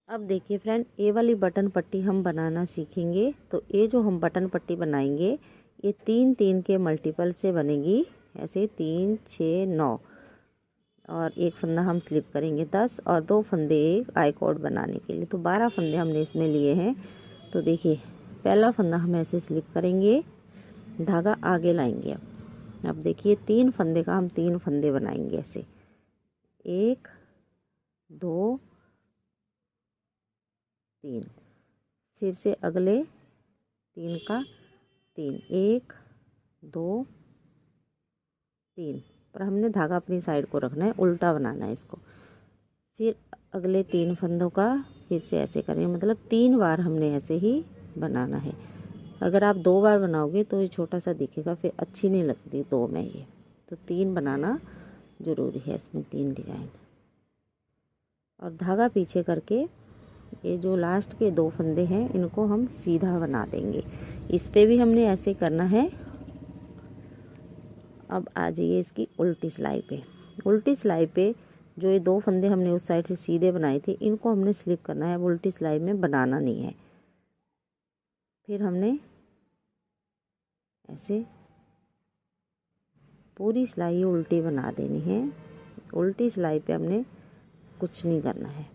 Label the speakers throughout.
Speaker 1: अब देखिए फ्रेंड, ये वाली बटन पट्टी हम बनाना सीखेंगे। तो ये जो हम बटन पट्टी बनाएंगे ये 3-3 के मल्टीपल से बनेगी। ऐसे 3, 6, 9 और एक फंदा हम स्लिप करेंगे 10 और 2 फंदे आई कॉर्ड बनाने के लिए। तो 12 फंदे हमने इसमें लिए हैं। तो देखिए पहला फंदा हम ऐसे स्लिप करेंगे, धागा आगे लाएंगे। अब देखिए 3 फंदे का हम 3 फंदे बनाएंगे ऐसे, 1, 2, 3। फिर से अगले 3 का 3, 1, 2, 3 पर हमने धागा अपनी साइड को रखना है, उल्टा बनाना है इसको। फिर अगले 3 फंदों का फिर से ऐसे करेंगे, मतलब 3 बार हमने ऐसे ही बनाना है। अगर आप 2 बार बनाओगे तो ये छोटा सा दिखेगा, फिर अच्छी नहीं लगती 2 में ये। तो 3 बनाना ज़रूरी है इसमें, 3 डिजाइन। और धागा पीछे करके ये जो लास्ट के 2 फंदे हैं इनको हम सीधा बना देंगे। इस पे भी हमने ऐसे करना है। अब आ जाइए इसकी उल्टी सिलाई पे। उल्टी सिलाई पे जो ये 2 फंदे हमने उस साइड से सीधे बनाए थे इनको हमने स्लिप करना है। अब उल्टी सिलाई में बनाना नहीं है। फिर हमने ऐसे पूरी सिलाई उल्टी बना देनी है। उल्टी सिलाई पे हमने कुछ नहीं करना है।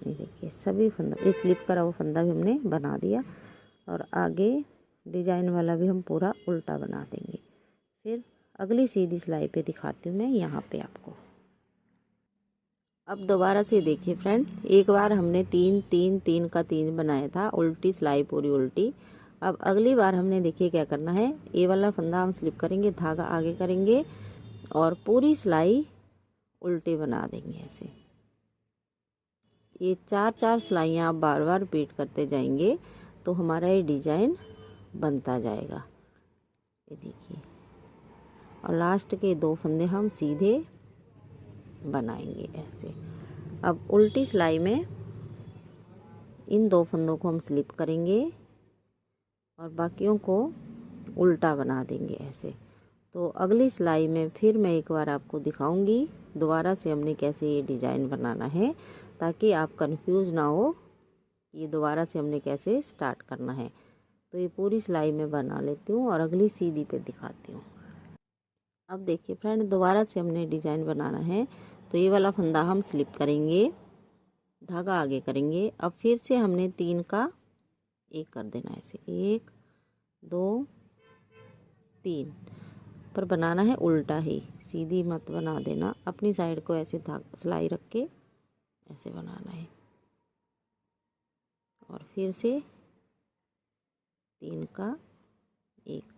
Speaker 1: ये देखिए सभी फंदा, ये स्लिप करा हुआ फंदा भी हमने बना दिया और आगे डिजाइन वाला भी हम पूरा उल्टा बना देंगे। फिर अगली सीधी सिलाई पे दिखाती हूँ मैं यहाँ पे आपको। अब दोबारा से देखिए फ्रेंड, एक बार हमने 3 3 3 का 3 बनाया था, उल्टी सिलाई पूरी उल्टी। अब अगली बार हमने देखिए क्या करना है, ये वाला फंदा हम स्लिप करेंगे, धागा आगे करेंगे और पूरी सिलाई उल्टी बना देंगे ऐसे। ये 4-4 सिलाइयाँ आप बार बार रिपीट करते जाएंगे तो हमारा ये डिजाइन बनता जाएगा। ये देखिए, और लास्ट के 2 फंदे हम सीधे बनाएंगे ऐसे। अब उल्टी सिलाई में इन 2 फंदों को हम स्लिप करेंगे और बाकियों को उल्टा बना देंगे ऐसे। तो अगली सिलाई में फिर मैं एक बार आपको दिखाऊंगी दोबारा से हमने कैसे ये डिजाइन बनाना है, ताकि आप कंफ्यूज ना हो ये दोबारा से हमने कैसे स्टार्ट करना है। तो ये पूरी सिलाई में बना लेती हूँ और अगली सीधी पे दिखाती हूँ। अब देखिए फ्रेंड, दोबारा से हमने डिजाइन बनाना है। तो ये वाला फंदा हम स्लिप करेंगे, धागा आगे करेंगे। अब फिर से हमने 3 का 1 कर देना ऐसे, 1, 2, 3 पर बनाना है उल्टा ही, सीधी मत बना देना। अपनी साइड को ऐसे धागा सिलाई रख के ऐसे बनाना है। और फिर से 3 का 1।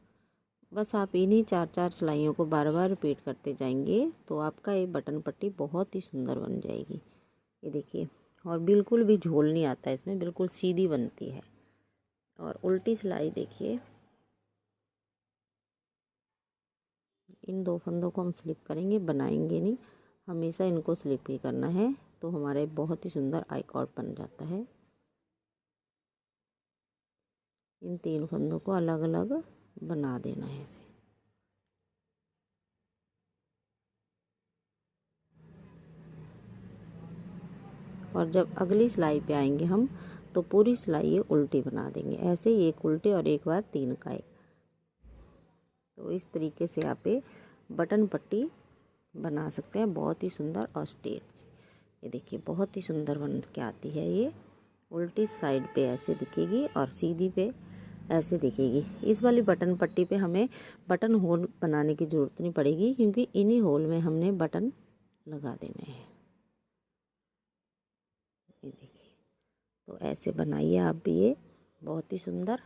Speaker 1: बस आप इन्हीं 4-4 सिलाइयों को बार बार रिपीट करते जाएंगे तो आपका ये बटन पट्टी बहुत ही सुंदर बन जाएगी। ये देखिए, और बिल्कुल भी झोल नहीं आता इसमें, बिल्कुल सीधी बनती है। और उल्टी सिलाई देखिए, इन 2 फंदों को हम स्लिप करेंगे, बनाएंगे नहीं, हमेशा इनको स्लिप ही करना है। तो हमारा बहुत ही सुंदर आई कॉर्ड बन जाता है। इन 3 फंदों को अलग अलग बना देना है ऐसे। और जब अगली सिलाई पे आएंगे हम तो पूरी सिलाई ये उल्टी बना देंगे ऐसे ही, एक उल्टे और एक बार 3 का 1। तो इस तरीके से आप ये बटन पट्टी बना सकते हैं, बहुत ही सुंदर और स्ट्रेट। ये देखिए बहुत ही सुंदर बन के आती है। ये उल्टी साइड पे ऐसे दिखेगी और सीधी पे ऐसे दिखेगी। इस वाली बटन पट्टी पे हमें बटन होल बनाने की ज़रूरत नहीं पड़ेगी, क्योंकि इन्हीं होल में हमने बटन लगा देने हैं। ये देखिए, तो ऐसे बनाइए आप भी, ये बहुत ही सुंदर